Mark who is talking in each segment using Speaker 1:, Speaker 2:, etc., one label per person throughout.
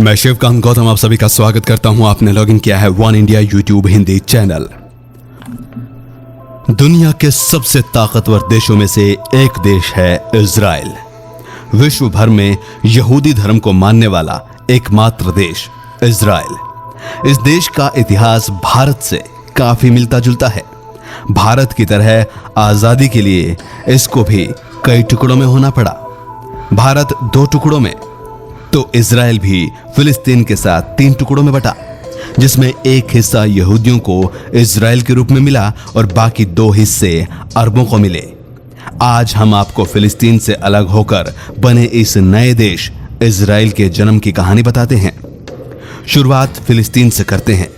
Speaker 1: मैं शिवकांत गौतम आप सभी का स्वागत करता हूं। आपने लॉगिन किया है one India YouTube Hindi channel. दुनिया के सबसे ताकतवर देशों में से एक देश है इजराइल। विश्व भर में यहूदी धर्म को मानने वाला एकमात्र देश इजराइल। इस देश का इतिहास भारत से काफी मिलता जुलता है। भारत की तरह आजादी के लिए इसको भी कई टुकड़ों में होना पड़ा। भारत 2 टुकड़ों में तो इजराइल भी फिलिस्तीन के साथ 3 टुकड़ों में बटा, जिसमें एक हिस्सा यहूदियों को इजराइल के रूप में मिला और बाकी 2 हिस्से अरबों को मिले। आज हम आपको फिलिस्तीन से अलग होकर बने इस नए देश इजराइल के जन्म की कहानी बताते हैं। शुरुआत फिलिस्तीन से करते हैं।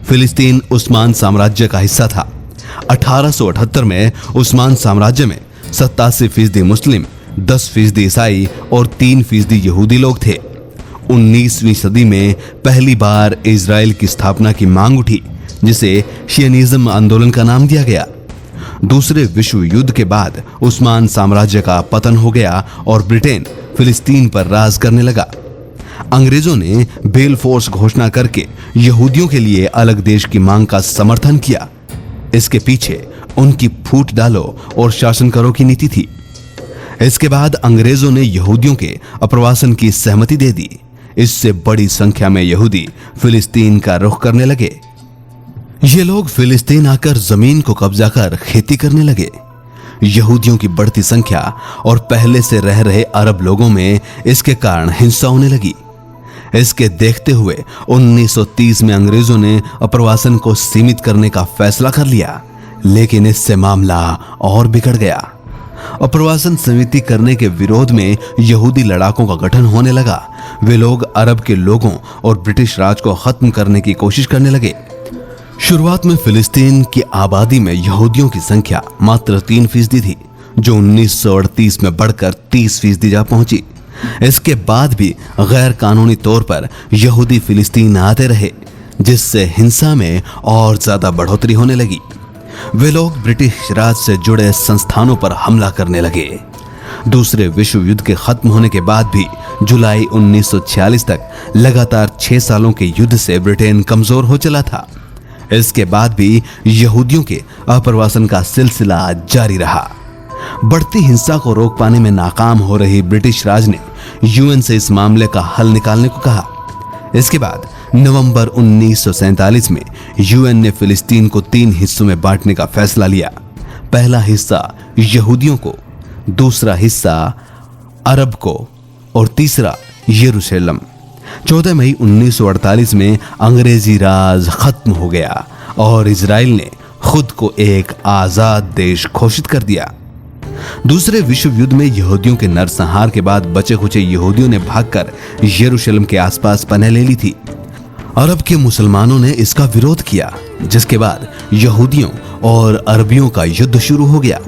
Speaker 1: फिलिस्तीन उस्मान साम्राज्य का हिस्सा था। 1878 में उस्मान साम्राज्य में 87% मुस्लिम, 10% ईसाई और 3% यहूदी लोग थे। 19वीं सदी में पहली बार इजराइल की स्थापना की मांग उठी, जिसे शियनिज्म आंदोलन का नाम दिया गया। दूसरे विश्व युद्ध के बाद उस्मान साम्राज्य का पतन हो गया और ब्रिटेन फिलिस्तीन पर राज करने लगा। अंग्रेजों ने बेलफोर्स घोषणा करके यहूदियों के लिए अलग देश की मांग का समर्थन किया। इसके पीछे उनकी फूट डालो और शासन करो की नीति थी। इसके बाद अंग्रेजों ने यहूदियों के अप्रवासन की सहमति दे दी। इससे बड़ी संख्या में यहूदी फिलिस्तीन का रुख करने लगे। ये लोग फिलिस्तीन आकर जमीन को कब्जा कर खेती करने लगे। यहूदियों की बढ़ती संख्या और पहले से रह रहे अरब लोगों में इसके कारण हिंसा होने लगी। इसके देखते हुए 1930 में अंग्रेजों ने अप्रवासन को सीमित करने का फैसला कर लिया, लेकिन इससे मामला और बिगड़ गया। अप्रवासन समिति करने के विरोध में यहूदी लड़ाकों का गठन होने लगा। वे लोग अरब के लोगों और ब्रिटिश राज को खत्म करने की कोशिश करने लगे। शुरुआत में फिलिस्तीन की आबादी में यहूदियों की संख्या मात्र 3% थी, जो 1938 में बढ़कर 30% जा पहुंची। इसके बाद भी गैर कानूनी तौर पर यहूदी फिलिस्तीन आते रहे, जिससे हिंसा में और ज्यादा बढ़ोतरी होने लगी। वे लोग ब्रिटिश राज से जुड़े संस्थानों पर हमला करने लगे। दूसरे विश्व युद्ध के खत्म होने के बाद भी जुलाई 1946 तक लगातार 6 सालों के युद्ध से ब्रिटेन कमजोर हो चला था। इसके बाद भी यहूदियों के अप्रवासन का सिलसिला जारी रहा। बढ़ती हिंसा को रोक पाने में नाकाम हो रही ब्रिटिश राज ने यूएन से इस मामले का हल निकालने को कहा। इसके बाद नवंबर 1947 में यूएन ने फिलिस्तीन को 3 हिस्सों में बांटने का फैसला लिया। पहला हिस्सा यहूदियों को, दूसरा हिस्सा अरब को और तीसरा यरूशलेम। 14 मई 1948 में अंग्रेजी राज खत्म हो गया और इजराइल ने खुद को एक आजाद देश घोषित कर दिया। दूसरे विश्व युद्ध में यहूदियों के नरसंहार के बाद बचे खुचे यहूदियों ने भागकर यरूशलेम के आसपास पनाह ले ली थी। अरब के मुसलमानों ने इसका विरोध किया, जिसके बाद यहूदियों और अरबियों का युद्ध शुरू हो गया।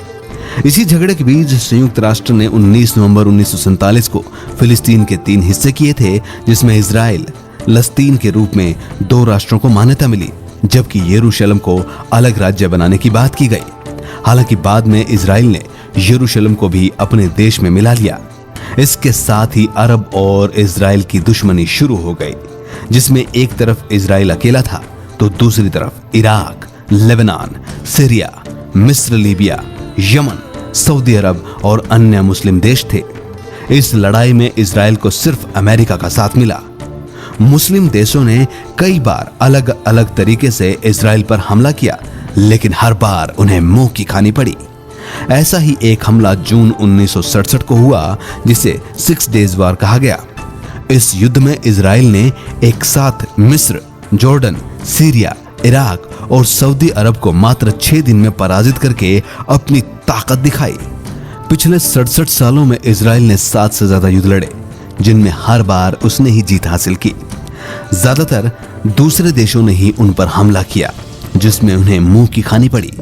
Speaker 1: इसी झगड़े के बीच संयुक्त राष्ट्र ने 19 नवंबर 1947 को फिलिस्तीन के 3 हिस्से किए थे, जिसमें इजराइल, लस्तीन के रूप में 2 राष्ट्रों को मान्यता मिली, जबकि यरूशलेम को अलग राज्य बनाने की बात की गई। हालांकि बाद में इजराइल ने यरूशलेम को भी अपने देश में मिला लिया। इसके साथ ही अरब और इजराइल की दुश्मनी शुरू हो गई, जिसमें एक तरफ इजराइल अकेला था तो दूसरी तरफ इराक, लेबनान, सीरिया, मिस्र, लीबिया, यमन, सऊदी अरब और अन्य मुस्लिम देश थे। इस लड़ाई में इजराइल को सिर्फ अमेरिका का साथ मिला। मुस्लिम देशों ने कई बार अलग अलग तरीके से इजराइल पर हमला किया, लेकिन हर बार उन्हें मुंह की खानी पड़ी। ऐसा ही एक हमला जून 1967 को हुआ, जिसे 6 डेज वार कहा गया। इस युद्ध में इजराइल ने एक साथ मिस्र, जॉर्डन, सीरिया, इराक और सऊदी अरब को मात्र 6 दिन में पराजित करके अपनी ताकत दिखाई। पिछले 67 सालों में इजराइल ने 7 से ज्यादा युद्ध लड़े, जिनमें हर बार उसने ही जीत हासिल की। ज्यादातर दूसरे देशों ने ही उन पर हमला किया, जिसमें उन्हें मुंह की खानी पड़ी।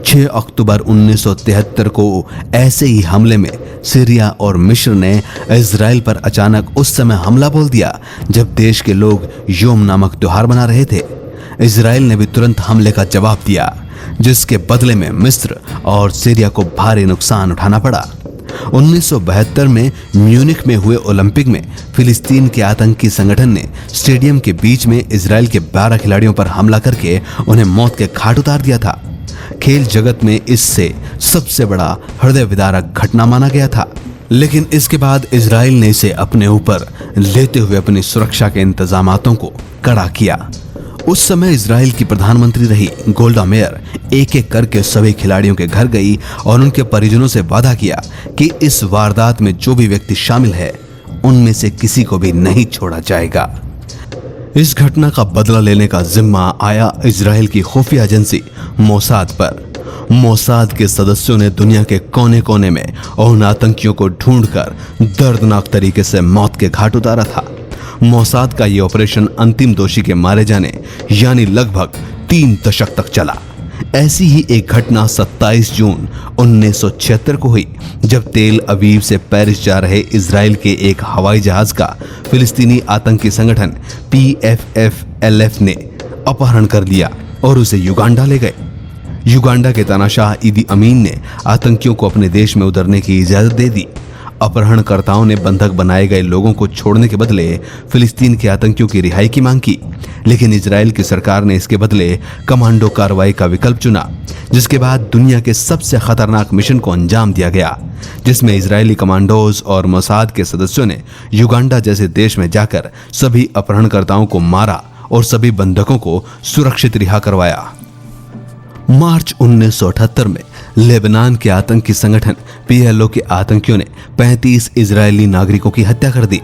Speaker 1: 6 अक्टूबर 1973 को ऐसे ही हमले में सीरिया और मिस्र ने इजराइल पर अचानक उस समय हमला बोल दिया जब देश के लोग योम नामक त्योहार मना रहे थे। इजराइल ने भी तुरंत हमले का जवाब दिया, जिसके बदले में मिस्र और सीरिया को भारी नुकसान उठाना पड़ा। 1972 में म्यूनिख में हुए ओलंपिक में फिलिस्तीन के आतंकी संगठन ने स्टेडियम के बीच में इजराइल के 12 खिलाड़ियों पर हमला करके उन्हें मौत के घाट उतार दिया था। खेल जगत में इससे सबसे बड़ा हृदय विदारक घटना माना गया था। लेकिन इसके बाद इजराइल ने इसे अपने ऊपर लेते हुए अपनी सुरक्षा के इंतजामातों को कड़ा किया। उस समय इजराइल की प्रधानमंत्री रही गोल्डा मेयर एक एक करके सभी खिलाड़ियों के घर गई और उनके परिजनों से वादा किया कि इस वारदात में जो भी व्यक्ति शामिल है उनमें से किसी को भी नहीं छोड़ा जाएगा। इस घटना का बदला लेने का जिम्मा आया इजराइल की खुफिया एजेंसी मोसाद पर। मोसाद के सदस्यों ने दुनिया के कोने कोने में उन आतंकियों को ढूंढकर दर्दनाक तरीके से मौत के घाट उतारा था। मोसाद का यह ऑपरेशन अंतिम दोषी के मारे जाने यानी लगभग 3 दशक तक चला। ऐसी ही एक घटना 27 जून 1976 को हुई जब तेल अवीव से पेरिस जा रहे इजराइल के एक हवाई जहाज का फिलिस्तीनी आतंकी संगठन PFF-LF ने अपहरण कर लिया और उसे युगांडा ले गए। युगांडा के तानाशाह ईदी अमीन ने आतंकियों को अपने देश में उतरने की इजाजत दे दी। अपहरणकर्ताओं ने बंधक बनाए गए लोगों को छोड़ने के बदले फिलिस्तीन के आतंकियों की रिहाई की मांग की, लेकिन इजराइल की सरकार ने इसके बदले कमांडो कार्रवाई का विकल्प चुना, जिसके बाद दुनिया के सबसे खतरनाक मिशन को अंजाम दिया गया, जिसमें इजरायली कमांडोज और मोसाद के सदस्यों ने युगांडा जैसे देश में जाकर सभी अपहरणकर्ताओं को मारा और सभी बंधकों को सुरक्षित रिहा करवाया। मार्च 1978 में लेबनान के आतंकी संगठन PLO के आतंकियों ने 35 इजरायली नागरिकों की हत्या कर दी।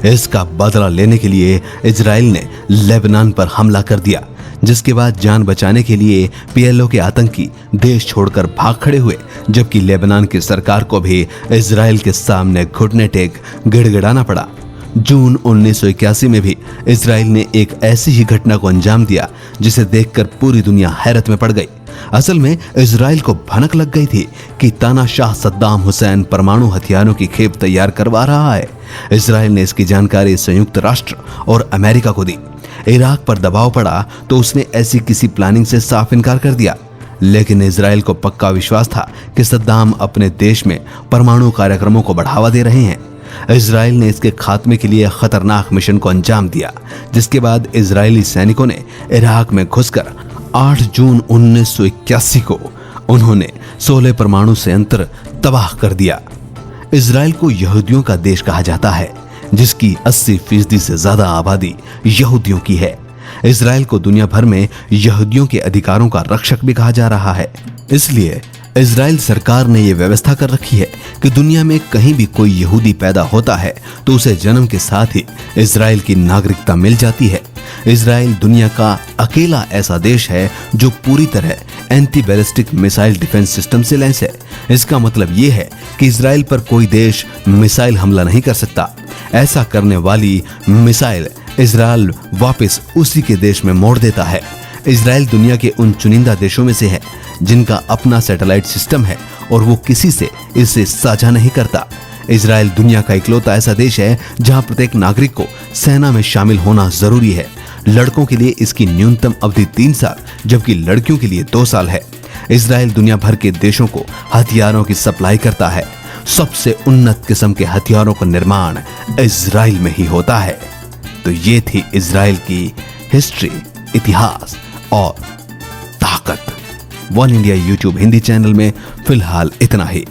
Speaker 1: इसका बदला लेने के लिए इजराइल ने लेबनान पर हमला कर दिया, जिसके बाद जान बचाने के लिए PLO के आतंकी देश छोड़कर भाग खड़े हुए, जबकि लेबनान की सरकार को भी इजराइल के सामने घुटने टेक गिड़गिड़ाना पड़ा। जून 1981 में भी इजराइल ने एक ऐसी ही घटना को अंजाम दिया जिसे देखकर पूरी दुनिया हैरत में पड़ गई। असल में इजराइल को भनक लग गई थी कि तानाशाह सद्दाम हुसैन परमाणु हथियारों की खेप तैयार करवा रहा है। इजराइल ने इसकी जानकारी संयुक्त राष्ट्र और अमेरिका को दी। इराक पर दबाव पड़ा तो उसने ऐसी किसी प्लानिंग से साफ इनकार कर दिया, लेकिन इजराइल को पक्का विश्वास था कि सद्दाम अपने देश में परमाणु कार्यक्रमों को बढ़ावा दे रहे हैं। इजराइल ने इसके खात्मे के लिए खतरनाक मिशन को अंजाम दिया, जिसके बाद इजरायली सैनिकों ने इराक में घुसकर 8 जून 1981 को उन्होंने 16 परमाणु संयंत्र तबाह कर दिया। इजराइल को यहूदियों का देश कहा जाता है, जिसकी 80% से ज्यादा आबादी यहूदियों की है। इजराइल को दुनिया भर में यहूदियों के अधिकारों का रक्षक भी कहा जा रहा है। इसलिए इजराइल सरकार ने यह व्यवस्था कर रखी है कि दुनिया में कहीं भी कोई यहूदी पैदा होता है तो उसे जन्म के साथ ही इजराइल की नागरिकता मिल जाती है। इजराइल दुनिया का अकेला ऐसा देश है जो पूरी तरह anti ballistic missile defence system से लैस है। इसका मतलब यह है कि इजराइल पर कोई देश मिसाइल हमला नहीं कर सकता। ऐसा करने वाली मिसाइल इजराइल वापस उसी के देश में मोड़ देता है। इजराइल दुनिया के उन चुनिंदा देशों में से है जिनका अपना सैटेलाइट सिस्टम है और वो किसी से इसे साझा नहीं करता। इजराइल दुनिया का इकलौता ऐसा देश है जहां प्रत्येक नागरिक को सेना में शामिल होना जरूरी है। लड़कों के लिए इसकी न्यूनतम अवधि 3 साल जबकि लड़कियों के लिए 2 साल है। इजराइल दुनिया भर के देशों को हथियारों की सप्लाई करता है। सबसे उन्नत किस्म के हथियारों का निर्माण इजराइल में ही होता है। तो ये थी इजराइल की हिस्ट्री, इतिहास और ताकत। One India YouTube Hindi channel में फिलहाल इतना ही।